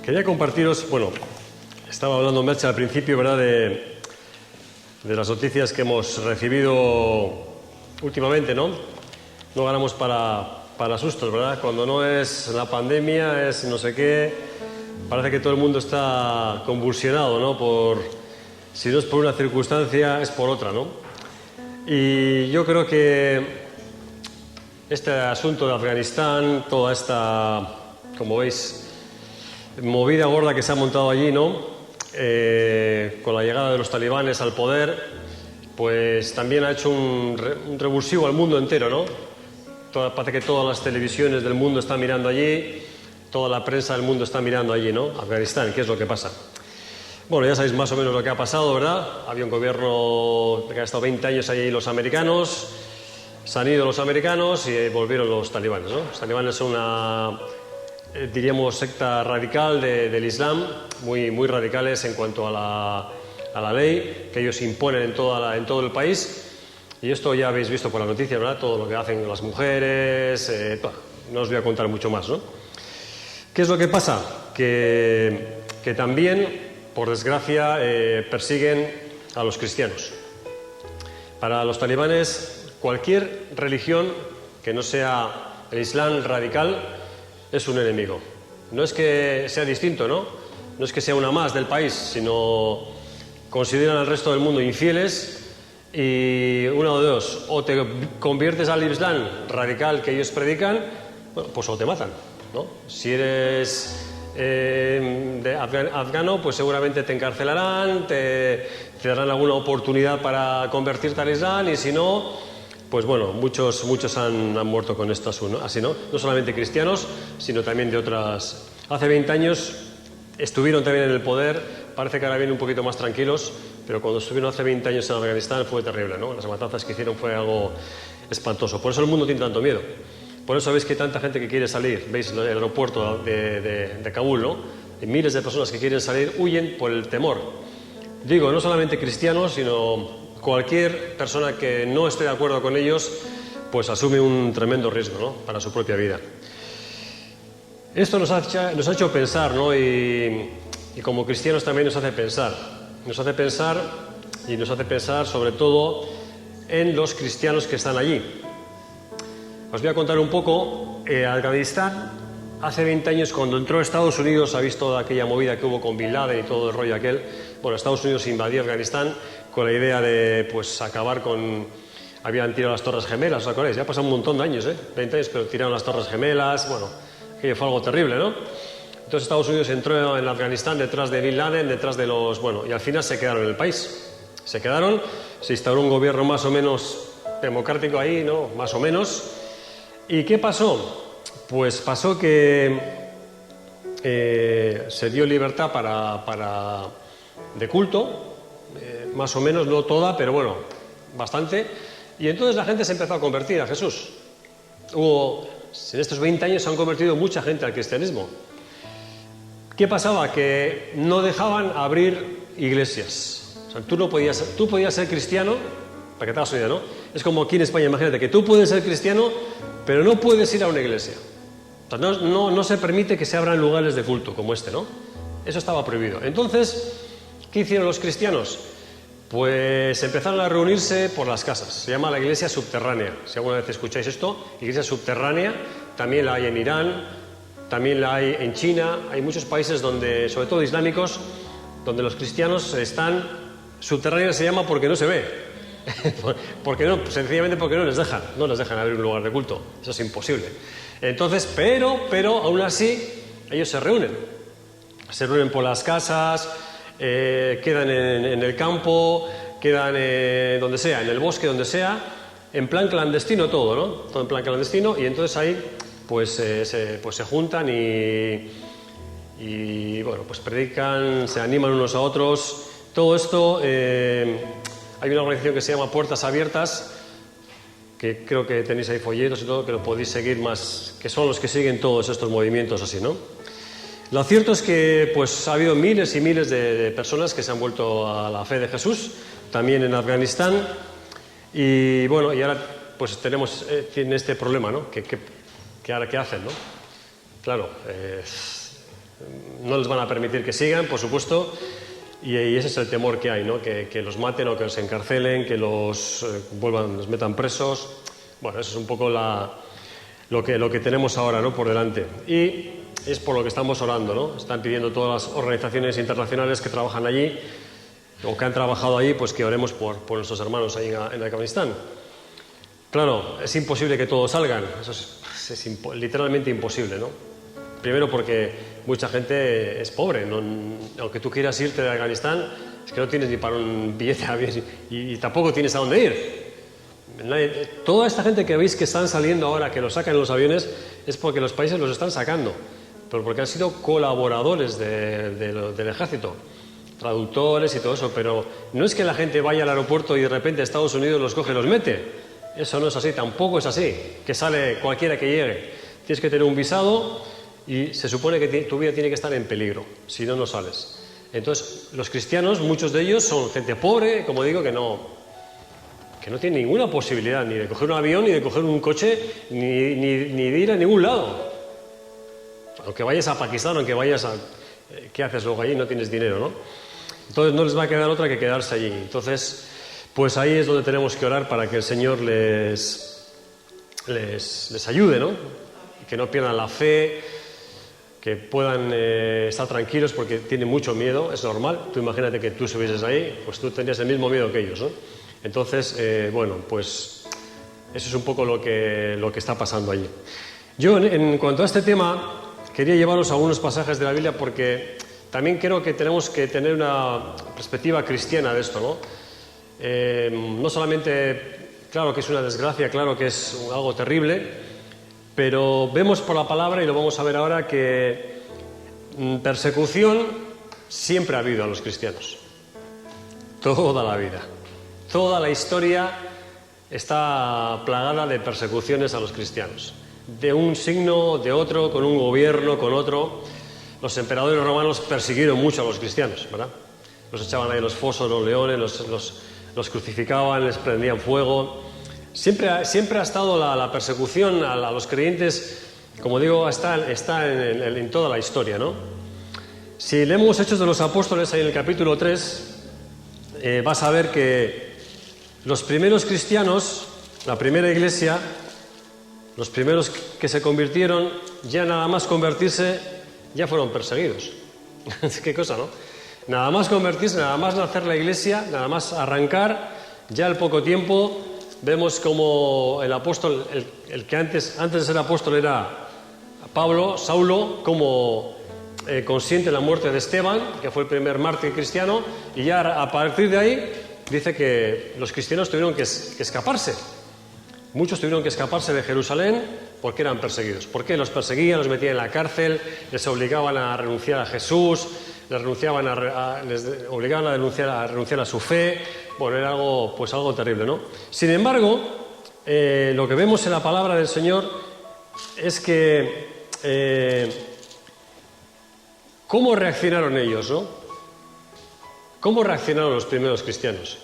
Quería compartiros, bueno, estaba hablando Merche al principio, ¿verdad?, de las noticias que hemos recibido últimamente, ¿no? No ganamos para sustos, ¿verdad? Cuando no es la pandemia, es no sé qué, parece que todo el mundo está convulsionado, ¿no? Si no es por una circunstancia, es por otra, ¿no? Y yo creo que este asunto de Afganistán, toda esta, como veis, movida gorda que se ha montado allí, ¿no? Con la llegada de los talibanes al poder, pues también ha hecho un revulsivo al mundo entero, ¿no? Parece que todas las televisiones del mundo están mirando allí, toda la prensa del mundo está mirando allí, ¿no? Afganistán, ¿qué es lo que pasa? Bueno, ya sabéis más o menos lo que ha pasado, ¿verdad? Había un gobierno que ha estado 20 años allí los americanos, se han ido los americanos y volvieron los talibanes, ¿no? Los talibanes son una, diríamos, secta radical del Islam, muy radicales en cuanto a la ley que ellos imponen en todo el país. Y esto ya habéis visto por las noticias, ¿verdad? Todo lo que hacen las mujeres, no os voy a contar mucho más, ¿no? ¿Qué es lo que pasa? Que también, por desgracia, persiguen a los cristianos. Para los talibanes, cualquier religión que no sea el Islam radical es un enemigo. No es que sea distinto, ¿no? No es que sea una más del país, sino consideran al resto del mundo infieles y una de dos, o te conviertes al Islam radical que ellos predican, bueno, pues o te matan, ¿no? Si eres afgano, pues seguramente te encarcelarán, te darán alguna oportunidad para convertirte al Islam, y si no, pues bueno, muchos han muerto con esto así, ¿no? No solamente cristianos, sino también de otras. Hace 20 años estuvieron también en el poder, parece que ahora vienen un poquito más tranquilos, pero cuando estuvieron hace 20 años en Afganistán fue terrible, ¿no? Las matanzas que hicieron fue algo espantoso. Por eso el mundo tiene tanto miedo. Por eso veis que hay tanta gente que quiere salir. Veis el aeropuerto de Kabul, ¿no? Y miles de personas que quieren salir huyen por el temor. Digo, no solamente cristianos, sino cualquier persona que no esté de acuerdo con ellos, pues asume un tremendo riesgo, ¿no?, para su propia vida. Esto nos ha hecho pensar, ¿no? Y como cristianos también nos hace pensar. Nos hace pensar sobre todo en los cristianos que están allí. Os voy a contar un poco. Afganistán, hace 20 años, cuando entró Estados Unidos, ha visto aquella movida que hubo con Bin Laden y todo el rollo aquel. Bueno, Estados Unidos invadió Afganistán con la idea de, pues, acabar con... Habían tirado las Torres Gemelas, ¿os acordáis? Ya ha pasado un montón de años, 20 años, pero tiraron las Torres Gemelas, bueno, aquello fue algo terrible, ¿no? Entonces Estados Unidos entró en Afganistán detrás de Bin Laden, detrás de los... Bueno, y al final se quedaron en el país. Se instauró un gobierno más o menos democrático ahí, ¿no? Más o menos. ¿Y qué pasó? Pues pasó que se dio libertad de culto, más o menos, no toda, pero bueno, bastante. Y entonces la gente se empezó a convertir a Jesús. En estos 20 años se han convertido mucha gente al cristianismo. ¿Qué pasaba? Que no dejaban abrir iglesias. O sea, tú podías ser cristiano, para que te hagas una idea, ¿no? Es como aquí en España, imagínate que tú puedes ser cristiano, pero no puedes ir a una iglesia. O sea, no se permite que se abran lugares de culto como este, ¿no? Eso estaba prohibido. Entonces, ¿qué hicieron los cristianos? Pues empezaron a reunirse por las casas. Se llama la iglesia subterránea. Si alguna vez escucháis esto, iglesia subterránea, también la hay en Irán, también la hay en China. Hay muchos países donde, sobre todo islámicos, donde los cristianos están... Subterránea se llama porque no se ve. Sencillamente porque no les dejan abrir un lugar de culto. Eso es imposible. Entonces, pero aún así, ellos se reúnen por las casas, quedan en el campo, quedan donde sea, en el bosque, donde sea, en plan clandestino todo, ¿no? Todo en plan clandestino, y entonces ahí pues se juntan y bueno, pues predican, se animan unos a otros. Todo esto, hay una organización que se llama Puertas Abiertas, que creo que tenéis ahí folletos y todo, que lo podéis seguir más, que son los que siguen todos estos movimientos así, ¿no? Lo cierto es que pues ha habido miles y miles de personas que se han vuelto a la fe de Jesús, también en Afganistán, y bueno, y ahora pues tienen este problema, ¿no? Que ahora, ¿qué hacen, no? Claro, no les van a permitir que sigan, por supuesto, y ese es el temor que hay, ¿no? Que los maten o que los encarcelen, que los metan presos. Bueno, eso es un poco lo que tenemos ahora, ¿no?, por delante. Y es por lo que estamos orando, ¿no? Están pidiendo todas las organizaciones internacionales que trabajan allí o que han trabajado allí, pues que oremos por nuestros hermanos ahí en Afganistán. Claro, es imposible que todos salgan, eso es literalmente imposible, ¿no? Primero porque mucha gente es pobre, aunque tú quieras irte de Afganistán, es que no tienes ni para un billete de avión y tampoco tienes a dónde ir. Toda esta gente que veis que están saliendo ahora, que los sacan en los aviones, es porque los países los están sacando, pero porque han sido colaboradores del ejército, traductores y todo eso, pero no es que la gente vaya al aeropuerto y de repente Estados Unidos los coge y los mete. Eso no es así, tampoco es así, que sale cualquiera que llegue. Tienes que tener un visado y se supone que tu vida tiene que estar en peligro, si no, no sales. Entonces, los cristianos, muchos de ellos son gente pobre, como digo, que no tiene ninguna posibilidad ni de coger un avión, ni de coger un coche, ni de ir a ningún lado. Aunque vayas a Pakistán, aunque vayas a... ¿Qué haces luego allí? No tienes dinero, ¿no? Entonces no les va a quedar otra que quedarse allí. Entonces, pues ahí es donde tenemos que orar para que el Señor les ayude, ¿no? Que no pierdan la fe, que puedan estar tranquilos porque tienen mucho miedo, es normal. Tú imagínate que tú estuvieses ahí, pues tú tendrías el mismo miedo que ellos, ¿no? Entonces, bueno, pues eso es un poco lo que está pasando allí. Yo, en cuanto a este tema, quería llevaros a algunos pasajes de la Biblia porque también creo que tenemos que tener una perspectiva cristiana de esto, ¿no? No solamente, claro que es una desgracia, claro que es algo terrible, pero vemos por la palabra, y lo vamos a ver ahora, que persecución siempre ha habido a los cristianos. Toda la vida. Toda la historia está plagada de persecuciones a los cristianos. De un signo, de otro, con un gobierno, con otro. Los emperadores romanos persiguieron mucho a los cristianos, ¿verdad? Los echaban ahí en los fosos, los leones, los crucificaban, les prendían fuego. Siempre ha estado la persecución a los creyentes, como digo, está en toda la historia, ¿no? Si leemos Hechos de los Apóstoles, ahí en el capítulo 3, vas a ver que los primeros cristianos, la primera iglesia, los primeros que se convirtieron, ya nada más convertirse, ya fueron perseguidos. Qué cosa, ¿no? Nada más convertirse, nada más nacer la iglesia, nada más arrancar, ya al poco tiempo vemos como el apóstol, el que antes de ser apóstol era Saulo, como consiente en la muerte de Esteban, que fue el primer mártir cristiano, y ya a partir de ahí dice que los cristianos tuvieron que escaparse. Muchos tuvieron que escaparse de Jerusalén porque eran perseguidos. ¿Por qué? Los perseguían, los metían en la cárcel, les obligaban a renunciar a Jesús, les obligaban a renunciar a su fe. Bueno, era algo terrible, ¿no? Sin embargo, lo que vemos en la palabra del Señor es que ¿cómo reaccionaron ellos, no? ¿Cómo reaccionaron los primeros cristianos?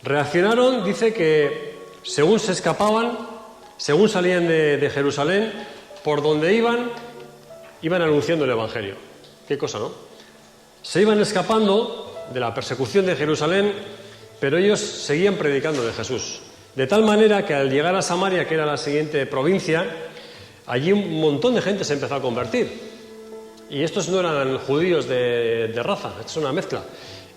Reaccionaron, dice que según se escapaban, según salían de Jerusalén, por donde iban anunciando el Evangelio. Qué cosa, ¿no? Se iban escapando de la persecución de Jerusalén, pero ellos seguían predicando de Jesús. De tal manera que al llegar a Samaria, que era la siguiente provincia, allí un montón de gente se empezó a convertir. Y estos no eran judíos de raza, es una mezcla.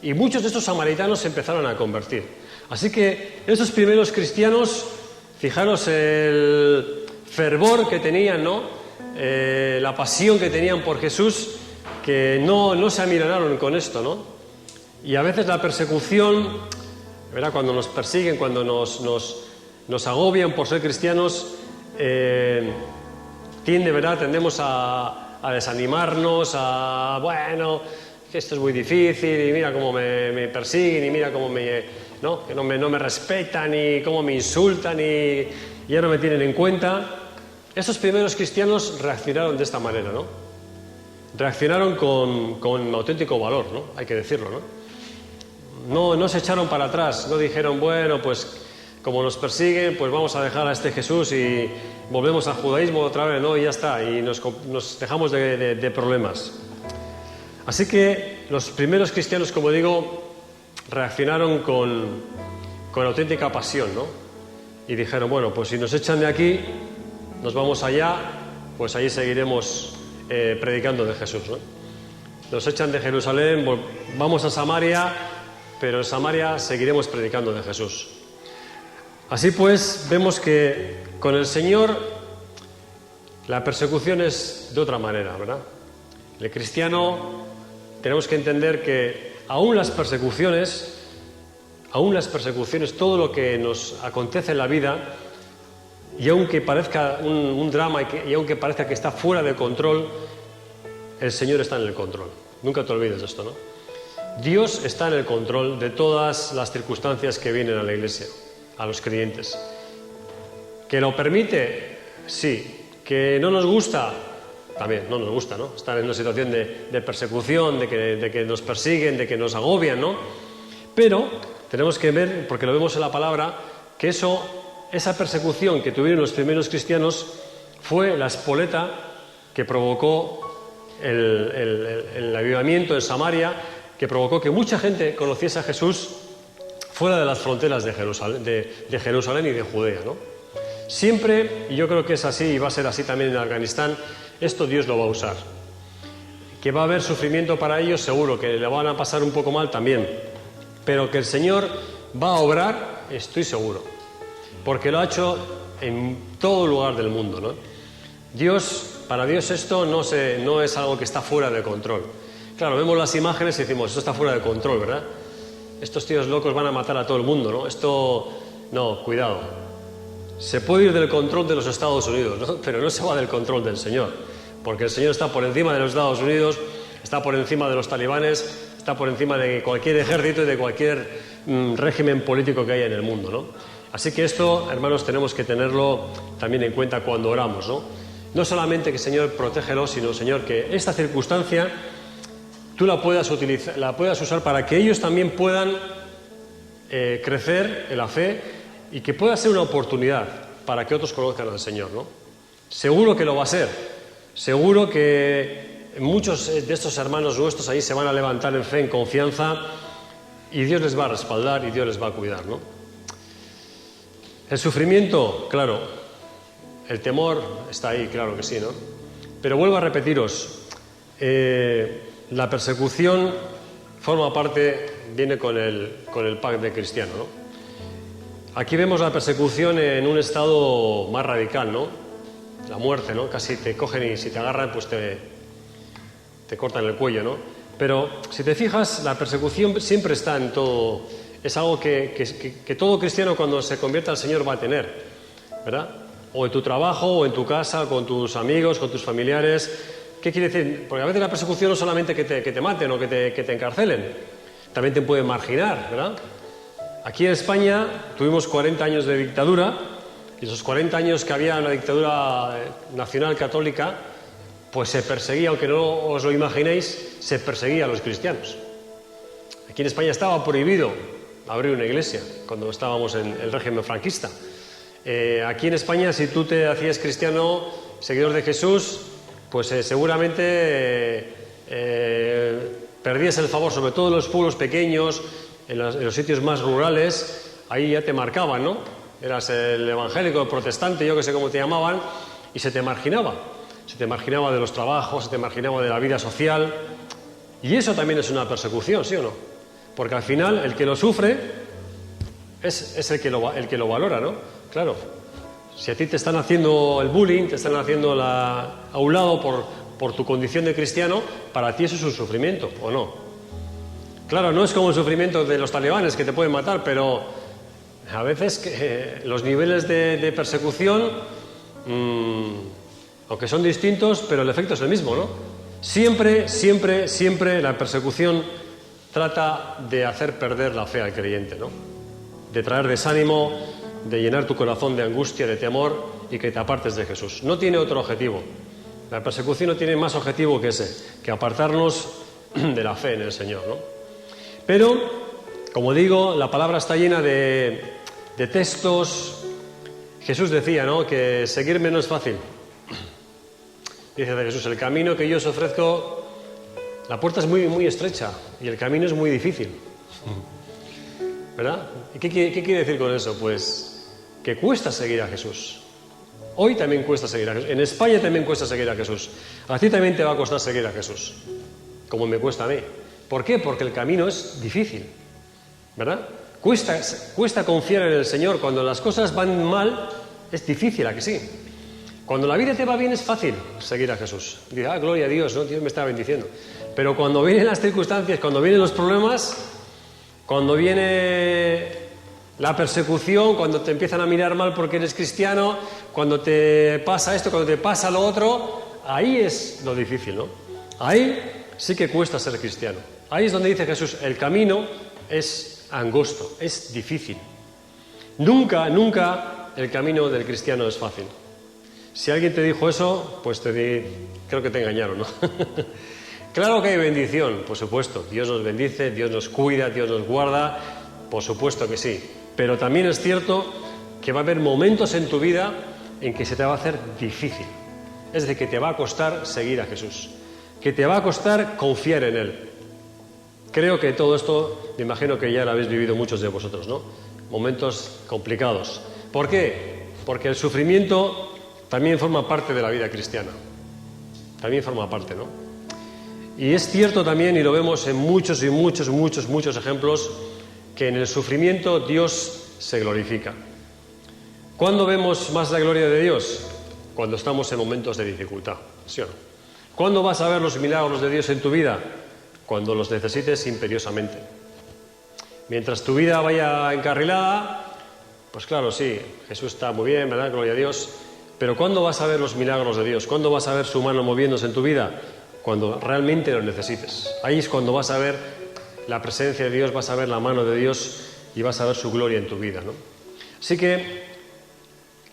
Y muchos de estos samaritanos se empezaron a convertir. Así que estos primeros cristianos, fijaros el fervor que tenían, ¿no? La pasión que tenían por Jesús, que no se amilanaron con esto, ¿no? Y a veces la persecución, ¿verdad? Cuando nos persiguen, cuando nos agobian por ser cristianos, tendemos a desanimarnos, bueno, que esto es muy difícil, y mira cómo me persiguen, y mira cómo que no me respetan, y cómo me insultan, y ya no me tienen en cuenta. Estos primeros cristianos reaccionaron de esta manera, ¿no? Reaccionaron con auténtico valor, ¿no? Hay que decirlo, ¿no? No se echaron para atrás, no dijeron, bueno, pues como nos persiguen, pues vamos a dejar a este Jesús y volvemos al judaísmo otra vez, ¿no? Y ya está, y nos dejamos de problemas. Así que los primeros cristianos, como digo, reaccionaron con auténtica pasión, ¿no? Y dijeron, bueno, pues si nos echan de aquí, nos vamos allá, pues allí seguiremos predicando de Jesús, ¿no? Nos echan de Jerusalén, vamos a Samaria, pero en Samaria seguiremos predicando de Jesús. Así pues, vemos que con el Señor la persecución es de otra manera, ¿verdad? El cristiano tenemos que entender que aún las persecuciones, todo lo que nos acontece en la vida, y aunque parezca un drama y aunque parezca que está fuera de control, el Señor está en el control. Nunca te olvides de esto, ¿no? Dios está en el control de todas las circunstancias que vienen a la Iglesia, a los creyentes. ¿Que lo permite? Sí. ¿Que no nos gusta? También no nos gusta, ¿no? Estar en una situación de persecución, de que nos persiguen, de que nos agobian, ¿no? Pero tenemos que ver, porque lo vemos en la palabra, que esa persecución que tuvieron los primeros cristianos fue la espoleta que provocó el avivamiento en Samaria, que provocó que mucha gente conociese a Jesús fuera de las fronteras de Jerusalén y de Judea, ¿no? Siempre, y yo creo que es así y va a ser así también en Afganistán, esto Dios lo va a usar. Que va a haber sufrimiento para ellos, seguro, que le van a pasar un poco mal también, pero que el Señor va a obrar, estoy seguro, porque lo ha hecho en todo lugar del mundo, ¿no? Para Dios esto no es algo que está fuera de control. Claro, vemos las imágenes y decimos, esto está fuera de control, ¿verdad? Estos tíos locos van a matar a todo el mundo, ¿no? No, cuidado. Se puede ir del control de los Estados Unidos, ¿no? Pero no se va del control del Señor, porque el Señor está por encima de los Estados Unidos, está por encima de los talibanes, está por encima de cualquier ejército y de cualquier régimen político que haya en el mundo, ¿no? Así que esto, hermanos, tenemos que tenerlo también en cuenta cuando oramos, ¿no? No solamente que, Señor, protégelo, sino, Señor, que esta circunstancia tú la puedas usar para que ellos también puedan crecer en la fe y que pueda ser una oportunidad para que otros conozcan al Señor, ¿no? Seguro que lo va a ser. Seguro que muchos de estos hermanos nuestros ahí se van a levantar en fe, en confianza, y Dios les va a respaldar y Dios les va a cuidar, ¿no? El sufrimiento, claro, el temor está ahí, claro que sí, ¿no? Pero vuelvo a repetiros, la persecución viene con el pack de cristiano, ¿no? Aquí vemos la persecución en un estado más radical, ¿no? La muerte, ¿no? Casi te cogen y si te agarran, pues te cortan el cuello, ¿no? Pero si te fijas, la persecución siempre está en todo. Es algo que todo cristiano cuando se convierta al Señor va a tener, ¿verdad? O en tu trabajo, o en tu casa, con tus amigos, con tus familiares. ¿Qué quiere decir? Porque a veces la persecución no es solamente que te maten o que te encarcelen, también te pueden marginar, ¿verdad? Aquí en España tuvimos 40 años de dictadura, y esos 40 años que había una dictadura nacional católica, pues se perseguía, aunque no os lo imaginéis, se perseguía a los cristianos. Aquí en España estaba prohibido abrir una iglesia cuando estábamos en el régimen franquista. Aquí en España, si tú te hacías cristiano, seguidor de Jesús, pues seguramente perdías el favor, sobre todo en los pueblos pequeños, en los sitios más rurales, ahí ya te marcaban, ¿no? Eras el evangélico, el protestante, yo que sé cómo te llamaban, y se te marginaba. Se te marginaba de los trabajos, se te marginaba de la vida social. Y eso también es una persecución, ¿sí o no? Porque al final el que lo sufre es el que lo valora, ¿no? Claro, si a ti te están haciendo el bullying, te están haciendo a un lado por tu condición de cristiano, para ti eso es un sufrimiento, ¿o no? Claro, no es como el sufrimiento de los talibanes que te pueden matar, pero a veces los niveles de persecución, aunque son distintos, pero el efecto es el mismo, ¿no? Siempre, siempre, siempre la persecución trata de hacer perder la fe al creyente, ¿no? De traer desánimo, de llenar tu corazón de angustia, de temor y que te apartes de Jesús. No tiene otro objetivo. La persecución no tiene más objetivo que ese, que apartarnos de la fe en el Señor, ¿no? Pero, como digo, la palabra está llena de textos. Jesús decía, ¿no?, que seguirme no es fácil. Dice de Jesús, el camino que yo os ofrezco La puerta es muy, muy estrecha y el camino es muy difícil. ¿Verdad? ¿Y qué quiere decir con eso? Pues que cuesta seguir a Jesús. Hoy también cuesta seguir a Jesús. En España también cuesta seguir a Jesús. A ti también te va a costar seguir a Jesús. Como me cuesta a mí. ¿Por qué? Porque el camino es difícil. ¿Verdad? Cuesta confiar en el Señor. Cuando las cosas van mal, es difícil, ¿a que sí? Cuando la vida te va bien es fácil seguir a Jesús. Dices, gloria a Dios, ¿no? Dios me está bendiciendo. Pero cuando vienen las circunstancias, cuando vienen los problemas, cuando viene la persecución, cuando te empiezan a mirar mal porque eres cristiano, cuando te pasa esto, cuando te pasa lo otro, ahí es lo difícil, ¿no? Ahí sí que cuesta ser cristiano. Ahí es donde dice Jesús, el camino es angosto, es difícil. Nunca, nunca el camino del cristiano es fácil. Si alguien te dijo eso, pues creo que te engañaron, ¿no? Claro que hay bendición, por supuesto. Dios nos bendice, Dios nos cuida, Dios nos guarda, por supuesto que sí. Pero también es cierto que va a haber momentos en tu vida en que se te va a hacer difícil. Es decir, que te va a costar seguir a Jesús, que te va a costar confiar en Él. Creo que todo esto, me imagino que ya lo habéis vivido muchos de vosotros, ¿no? Momentos complicados. ¿Por qué? Porque el sufrimiento también forma parte de la vida cristiana. También forma parte, ¿no? Y es cierto también, y lo vemos en muchos ejemplos, que en el sufrimiento Dios se glorifica. ¿Cuándo vemos más la gloria de Dios? Cuando estamos en momentos de dificultad, ¿sí o no? ¿Cuándo vas a ver los milagros de Dios en tu vida? Cuando los necesites imperiosamente. Mientras tu vida vaya encarrilada, pues claro, sí, Jesús está muy bien, ¿verdad? Gloria a Dios. Pero ¿cuándo vas a ver los milagros de Dios? ¿Cuándo vas a ver su mano moviéndose en tu vida? Cuando realmente lo necesites. Ahí es cuando vas a ver la presencia de Dios, vas a ver la mano de Dios y vas a ver su gloria en tu vida, ¿no? Así que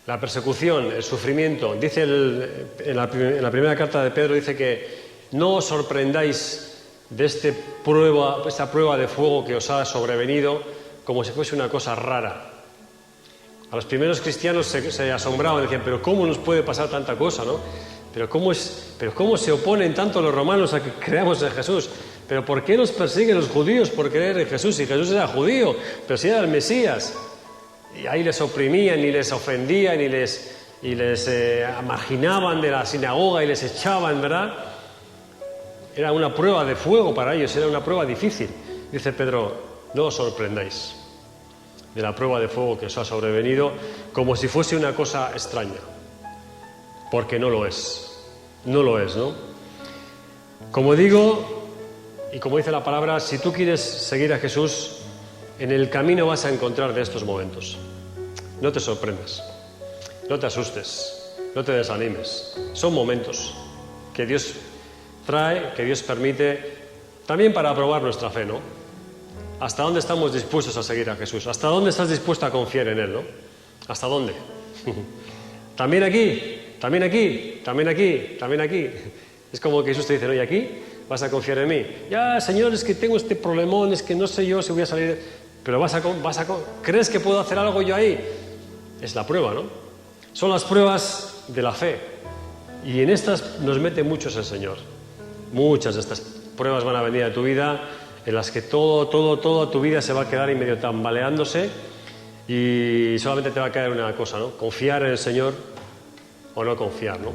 la persecución, el sufrimiento, dice en la primera carta de Pedro, dice que no os sorprendáis de esta prueba de fuego que os ha sobrevenido como si fuese una cosa rara. A los primeros cristianos se asombraban, decían, pero ¿cómo nos puede pasar tanta cosa, no? Pero ¿cómo se oponen tanto los romanos a que creamos en Jesús? ¿Pero por qué nos persiguen los judíos por creer en Jesús? Si Jesús era judío, pero si era el Mesías. Y ahí les oprimían y les ofendían y les marginaban de la sinagoga y les echaban, ¿verdad? Era una prueba de fuego para ellos, era una prueba difícil. Dice Pedro, no os sorprendáis de la prueba de fuego que os ha sobrevenido como si fuese una cosa extraña, porque no lo es, ¿no? Como digo, y como dice la palabra, si tú quieres seguir a Jesús, en el camino vas a encontrar de estos momentos. No te sorprendas, no te asustes, no te desanimes. Son momentos que Dios trae, que Dios permite, también para probar nuestra fe, ¿no? ¿Hasta dónde estamos dispuestos a seguir a Jesús? ¿Hasta dónde estás dispuesto a confiar en Él, no? ¿Hasta dónde? También aquí. Es como que Jesús te dice, oye, aquí vas a confiar en mí. Ya, Señor, es que tengo este problemón, es que no sé yo si voy a salir. Pero ¿crees que puedo hacer algo yo ahí? Es la prueba, ¿no? Son las pruebas de la fe. Y en estas nos mete muchos el Señor. Muchas de estas pruebas van a venir a tu vida, en las que toda tu vida se va a quedar y medio tambaleándose y solamente te va a caer una cosa, ¿no? Confiar en el Señor o no confiar, ¿no?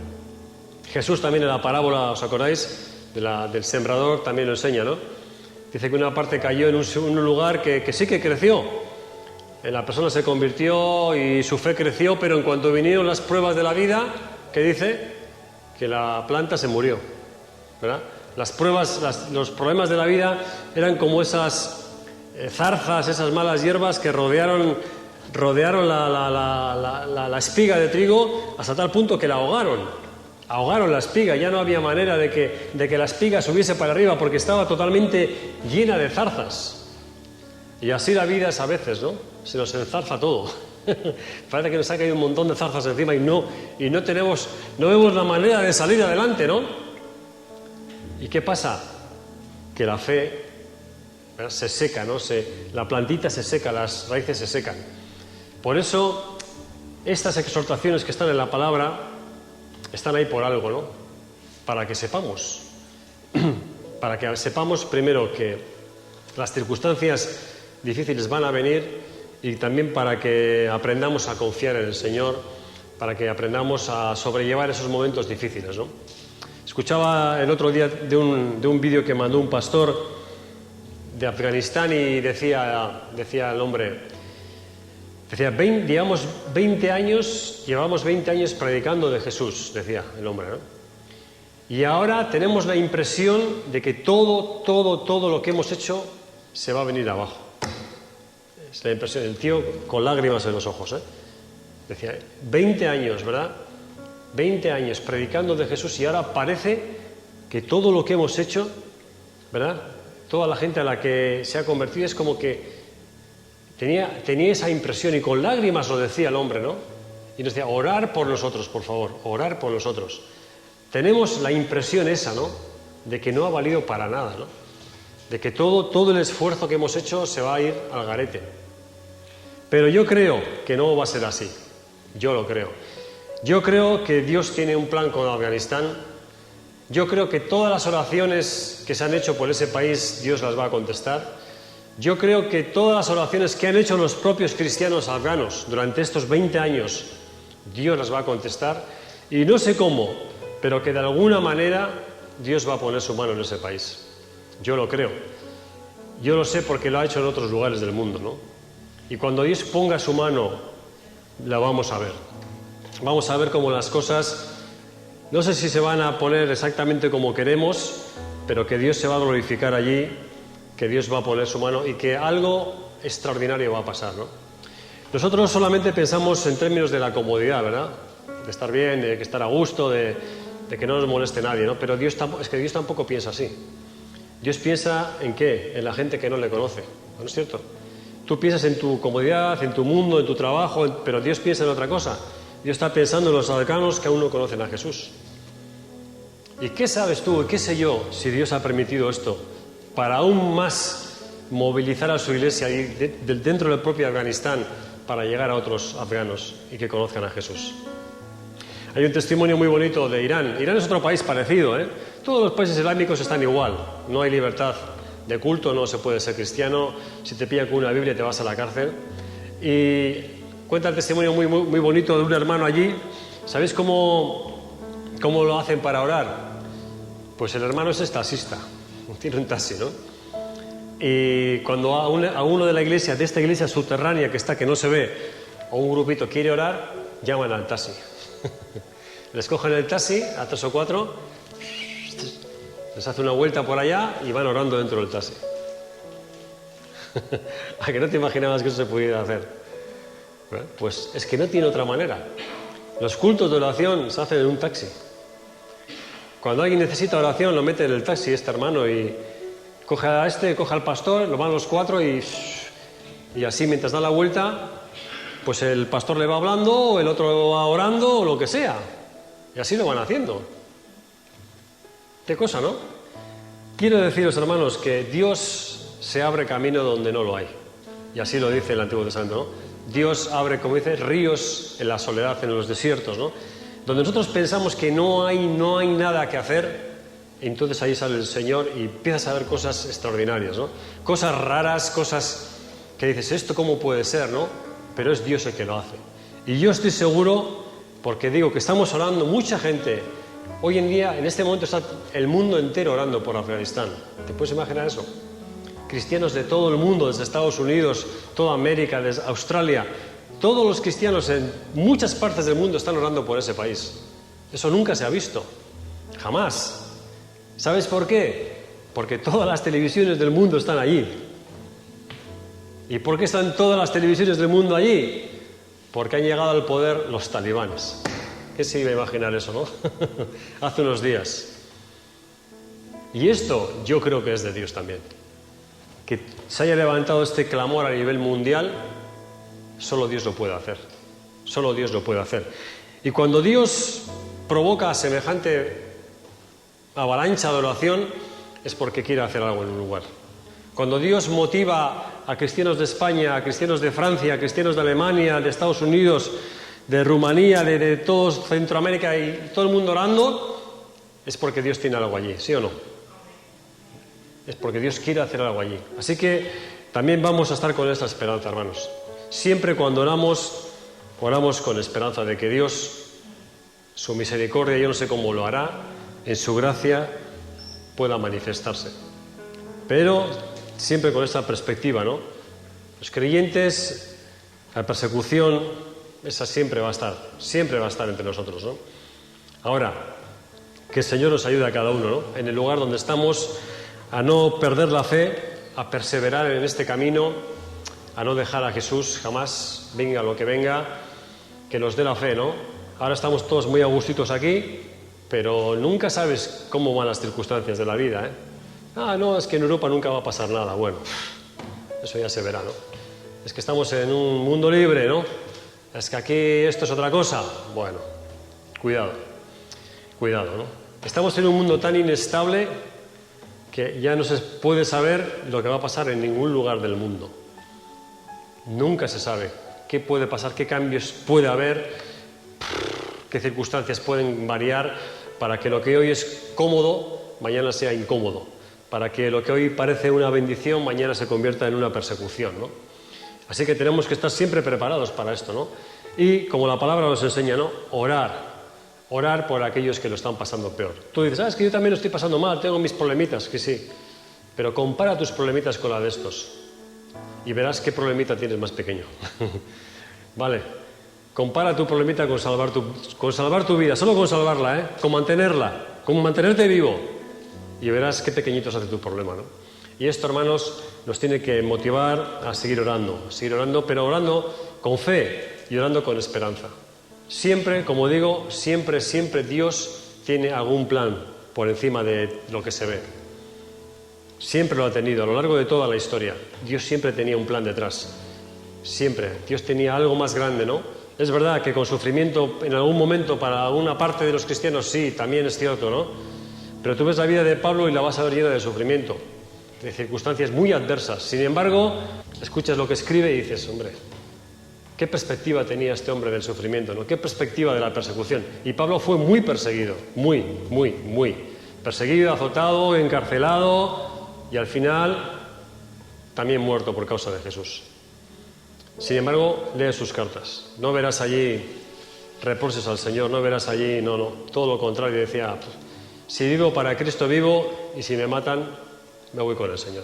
Jesús también en la parábola, ¿os acordáis? Del sembrador también lo enseña, ¿no? Dice que una parte cayó en un lugar que sí que creció. La persona se convirtió y su fe creció, pero en cuanto vinieron las pruebas de la vida, ¿qué dice? Que la planta se murió, ¿verdad? Las pruebas, los problemas de la vida eran como esas zarzas, esas malas hierbas que rodearon la espiga de trigo hasta tal punto que la ahogaron la espiga. Ya no había manera de que la espiga subiese para arriba porque estaba totalmente llena de zarzas. Y así la vida es a veces, ¿no? Se nos enzarza todo. Parece que nos ha caído un montón de zarzas encima y no vemos la manera de salir adelante, ¿no? ¿Y qué pasa? Que la fe, ¿verdad?, se seca, ¿no? La plantita se seca, las raíces se secan. Por eso, estas exhortaciones que están en la palabra están ahí por algo, ¿no? Para que sepamos para que sepamos primero que las circunstancias difíciles van a venir y también para que aprendamos a confiar en el Señor, para que aprendamos a sobrellevar esos momentos difíciles, ¿no? Escuchaba el otro día de un vídeo que mandó un pastor de Afganistán y decía el hombre, llevamos 20 años predicando de Jesús, decía el hombre, ¿no? Y ahora tenemos la impresión de que todo lo que hemos hecho se va a venir abajo. Es la impresión, el tío con lágrimas en los ojos, ¿eh? Decía, 20 años, ¿verdad? 20 años predicando de Jesús y ahora parece que todo lo que hemos hecho, ¿verdad? Toda la gente a la que se ha convertido es como que tenía esa impresión y con lágrimas lo decía el hombre, ¿no? Y nos decía, orar por nosotros, por favor, orar por nosotros. Tenemos la impresión esa, ¿no? De que no ha valido para nada, ¿no? De que todo el esfuerzo que hemos hecho se va a ir al garete. Pero yo creo que no va a ser así. Yo lo creo. Yo creo que Dios tiene un plan con Afganistán. Yo creo que todas las oraciones que se han hecho por ese país, Dios las va a contestar. Yo creo que todas las oraciones que han hecho los propios cristianos afganos durante estos 20 años, Dios las va a contestar. Y no sé cómo, pero que de alguna manera Dios va a poner su mano en ese país. Yo lo creo. Yo lo sé porque lo ha hecho en otros lugares del mundo, ¿no? Y cuando Dios ponga su mano, la vamos a ver. Vamos a ver cómo las cosas, no sé si se van a poner exactamente como queremos, pero que Dios se va a glorificar allí, que Dios va a poner su mano y que algo extraordinario va a pasar, ¿no? Nosotros solamente pensamos en términos de la comodidad, ¿verdad? De estar bien, de estar a gusto, de que no nos moleste nadie, ¿no? Pero Dios tampoco piensa así. Dios piensa ¿en qué? En la gente que no le conoce, ¿no es cierto? Tú piensas en tu comodidad, en tu mundo, en tu trabajo, pero Dios piensa en otra cosa. Dios está pensando en los cercanos que aún no conocen a Jesús. ¿Y qué sabes tú, qué sé yo, si Dios ha permitido esto para aún más movilizar a su iglesia y dentro del propio Afganistán para llegar a otros afganos y que conozcan a Jesús? Hay un testimonio muy bonito de Irán. Irán es otro país parecido, ¿eh? Todos los países islámicos están igual. No hay libertad de culto, no se puede ser cristiano. Si te pillan con una Biblia te vas a la cárcel. Y cuenta el testimonio muy bonito de un hermano allí. ¿Sabéis cómo lo hacen para orar? Pues el hermano es taxista. Tiene un taxi, ¿no? Y cuando a uno de esta iglesia subterránea que no se ve, o un grupito quiere orar, llaman al taxi. Les cogen el taxi a 3 o 4, les hace una vuelta por allá y van orando dentro del taxi. ¿A que no te imaginabas que eso se pudiera hacer? Pues es que no tiene otra manera. Los cultos de oración se hacen en un taxi. Cuando alguien necesita oración lo mete en el taxi este hermano y coge al pastor, lo van los 4 y así mientras da la vuelta, pues el pastor le va hablando, o el otro va orando, o lo que sea. Y así lo van haciendo. Qué cosa, ¿no? Quiero deciros, hermanos, que Dios se abre camino donde no lo hay. Y así lo dice el Antiguo Testamento, ¿no? Dios abre, como dice, ríos en la soledad, en los desiertos, ¿no? Donde nosotros pensamos que no hay nada que hacer, entonces ahí sale el Señor y empiezas a ver cosas extraordinarias, ¿no? Cosas raras, cosas que dices, ¿esto cómo puede ser, no? Pero es Dios el que lo hace. Y yo estoy seguro, porque digo que estamos orando, mucha gente, hoy en día, en este momento está el mundo entero orando por Afganistán. ¿Te puedes imaginar eso? Cristianos de todo el mundo, desde Estados Unidos, toda América, desde Australia, todos los cristianos en muchas partes del mundo están orando por ese país. Eso nunca se ha visto, jamás. ¿Sabes por qué? Porque todas las televisiones del mundo están allí. ¿Y por qué están todas las televisiones del mundo allí? Porque han llegado al poder los talibanes. ¿Qué se iba a imaginar eso, no? Hace unos días. Y esto yo creo que es de Dios también. Que se haya levantado este clamor a nivel mundial, solo Dios lo puede hacer. Solo Dios lo puede hacer. Y cuando Dios provoca semejante avalancha de oración, es porque quiere hacer algo en un lugar. Cuando Dios motiva a cristianos de España, a cristianos de Francia, a cristianos de Alemania, de Estados Unidos, de Rumanía, de todo Centroamérica y todo el mundo orando, es porque Dios tiene algo allí, ¿sí o no? es porque Dios quiere hacer algo allí. Así que también vamos a estar con esta esperanza, hermanos. Siempre cuando oramos, oramos con esperanza de que Dios, su misericordia, yo no sé cómo lo hará, en su gracia pueda manifestarse. Pero siempre con esta perspectiva, ¿no? Los creyentes, la persecución, esa siempre va a estar entre nosotros, ¿no? Ahora, que el Señor nos ayude a cada uno, ¿no? En el lugar donde estamos, a no perder la fe, a perseverar en este camino, a no dejar a Jesús jamás, venga lo que venga, que nos dé la fe, ¿no? Ahora estamos todos muy a gustitos aquí, pero nunca sabes cómo van las circunstancias de la vida, ¿eh? Ah, no, es que en Europa nunca va a pasar nada. Bueno, eso ya se verá, ¿no? Es que estamos en un mundo libre, ¿no? Es que aquí esto es otra cosa. Bueno, cuidado, ¿no? Estamos en un mundo tan inestable que ya no se puede saber lo que va a pasar en ningún lugar del mundo. Nunca se sabe qué puede pasar, qué cambios puede haber, qué circunstancias pueden variar para que lo que hoy es cómodo, mañana sea incómodo, para que lo que hoy parece una bendición, mañana se convierta en una persecución, ¿no? Así que tenemos que estar siempre preparados para esto, ¿no? Y como la palabra nos enseña, ¿no? Orar por aquellos que lo están pasando peor. Tú dices, es que yo también lo estoy pasando mal, tengo mis problemitas, que sí, pero compara tus problemitas con la de estos y verás qué problemita tienes más pequeño. Vale, compara tu problemita con salvar tu vida, solo con salvarla, ¿eh? Con mantenerla, con mantenerte vivo, y verás qué pequeñito se hace tu problema, ¿no? Y esto, hermanos, nos tiene que motivar a seguir orando, pero orando con fe y orando con esperanza. Siempre, como digo, siempre Dios tiene algún plan por encima de lo que se ve. Siempre lo ha tenido, a lo largo de toda la historia. Dios siempre tenía un plan detrás. Siempre. Dios tenía algo más grande, ¿no? Es verdad que con sufrimiento en algún momento para una parte de los cristianos sí, también es cierto, ¿no? Pero tú ves la vida de Pablo y la vas a ver llena de sufrimiento, de circunstancias muy adversas. Sin embargo, escuchas lo que escribe y dices, hombre, ¿qué perspectiva tenía este hombre del sufrimiento, ¿no? ¿Qué perspectiva de la persecución? Y Pablo fue muy perseguido, muy perseguido, azotado, encarcelado y al final también muerto por causa de Jesús. Sin embargo, lee sus cartas. No verás allí reproches al Señor, no verás allí, no, todo lo contrario. Decía, si vivo para Cristo vivo y si me matan, me voy con el Señor.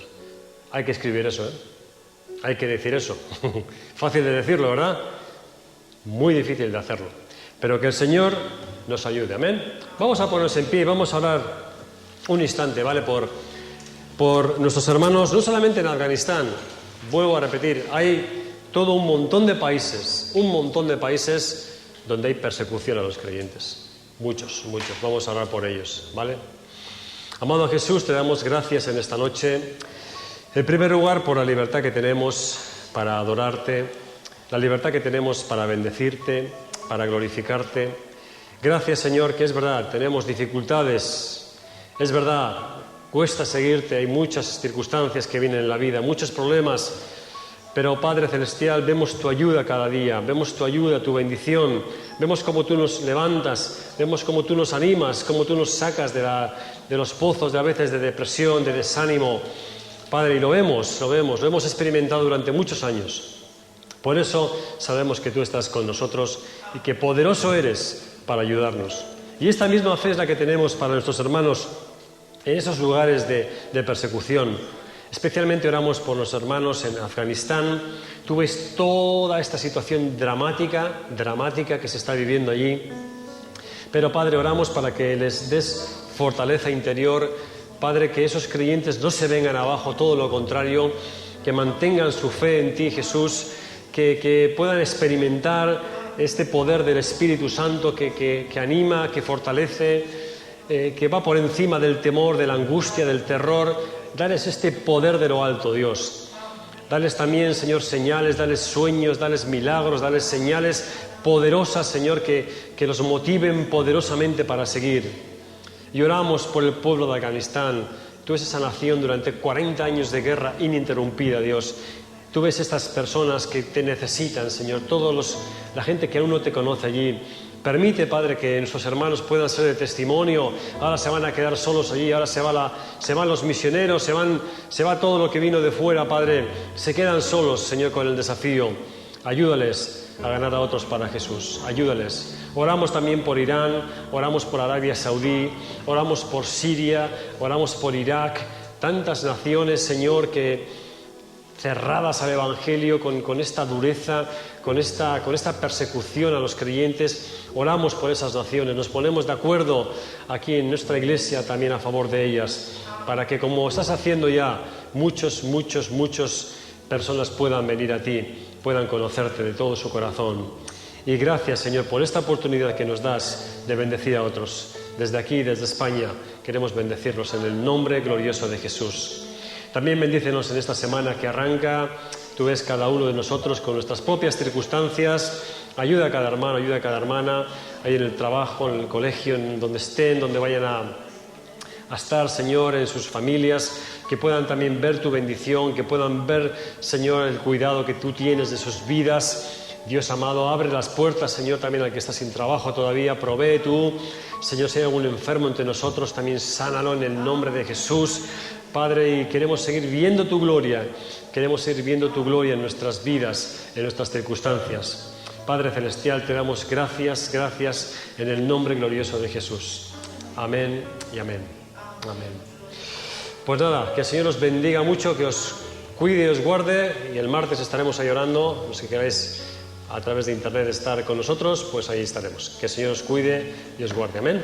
Hay que escribir eso, ¿eh? Hay que decir eso. Fácil de decirlo, ¿verdad? Muy difícil de hacerlo. Pero que el Señor nos ayude, amén. Vamos a ponernos en pie y vamos a hablar un instante, ¿vale? Por nuestros hermanos, no solamente en Afganistán, vuelvo a repetir, hay todo un montón de países donde hay persecución a los creyentes. Muchos. Vamos a orar por ellos, ¿vale? Amado Jesús, te damos gracias en esta noche. En primer lugar, por la libertad que tenemos para adorarte, la libertad que tenemos para bendecirte, para glorificarte. Gracias, Señor, que es verdad, tenemos dificultades, es verdad, cuesta seguirte, hay muchas circunstancias que vienen en la vida, muchos problemas, pero Padre Celestial, vemos tu ayuda cada día, vemos tu ayuda, tu bendición, vemos cómo tú nos levantas, vemos cómo tú nos animas, cómo tú nos sacas de los pozos de a veces de depresión, de desánimo. Padre, y lo hemos experimentado durante muchos años. Por eso sabemos que tú estás con nosotros y que poderoso eres para ayudarnos. Y esta misma fe es la que tenemos para nuestros hermanos en esos lugares de persecución. Especialmente oramos por los hermanos en Afganistán. Tú ves toda esta situación dramática que se está viviendo allí. Pero, Padre, oramos para que les des fortaleza interior. Padre, que esos creyentes no se vengan abajo, todo lo contrario, que mantengan su fe en ti, Jesús, que puedan experimentar este poder del Espíritu Santo que anima, que fortalece, que va por encima del temor, de la angustia, del terror. Dales este poder de lo alto, Dios. Dales también, Señor, señales, dales sueños, dales milagros, dales señales poderosas, Señor, que los motiven poderosamente para seguir. Y oramos por el pueblo de Afganistán. Tú ves esa nación durante 40 años de guerra ininterrumpida, Dios. Tú ves estas personas que te necesitan, Señor, la gente que aún no te conoce allí. Permite, Padre, que nuestros hermanos puedan ser de testimonio. Ahora se van a quedar solos allí, ahora se van los misioneros, se va todo lo que vino de fuera, Padre. Se quedan solos, Señor, con el desafío. Ayúdales a ganar a otros para Jesús. Ayúdales. Oramos también por Irán, oramos por Arabia Saudí, oramos por Siria, oramos por Irak. Tantas naciones, Señor, que cerradas al Evangelio, con esta dureza, con esta persecución a los creyentes. Oramos por esas naciones, nos ponemos de acuerdo aquí en nuestra iglesia también a favor de ellas, para que, como estás haciendo ya, muchas personas puedan venir a ti, puedan conocerte de todo su corazón. Y gracias, Señor, por esta oportunidad que nos das de bendecir a otros. Desde aquí, desde España, queremos bendecirlos en el nombre glorioso de Jesús. También bendícenos en esta semana que arranca. Tú ves cada uno de nosotros con nuestras propias circunstancias. Ayuda a cada hermano, ayuda a cada hermana, ahí en el trabajo, en el colegio, en donde estén, donde vayan a estar, Señor, en sus familias, que puedan también ver tu bendición, que puedan ver, Señor, el cuidado que tú tienes de sus vidas. Dios amado, abre las puertas, Señor, también al que está sin trabajo todavía. Provee tú, Señor, si hay algún enfermo entre nosotros, también sánalo en el nombre de Jesús. Padre, y queremos seguir viendo tu gloria, queremos seguir viendo tu gloria en nuestras vidas, en nuestras circunstancias. Padre Celestial, te damos gracias en el nombre glorioso de Jesús. Amén y amén. Amén. Pues nada, que el Señor os bendiga mucho, que os cuide y os guarde, y el martes estaremos ahí orando. Los que queráis a través de internet estar con nosotros, pues ahí estaremos. Que el Señor os cuide y os guarde. Amén.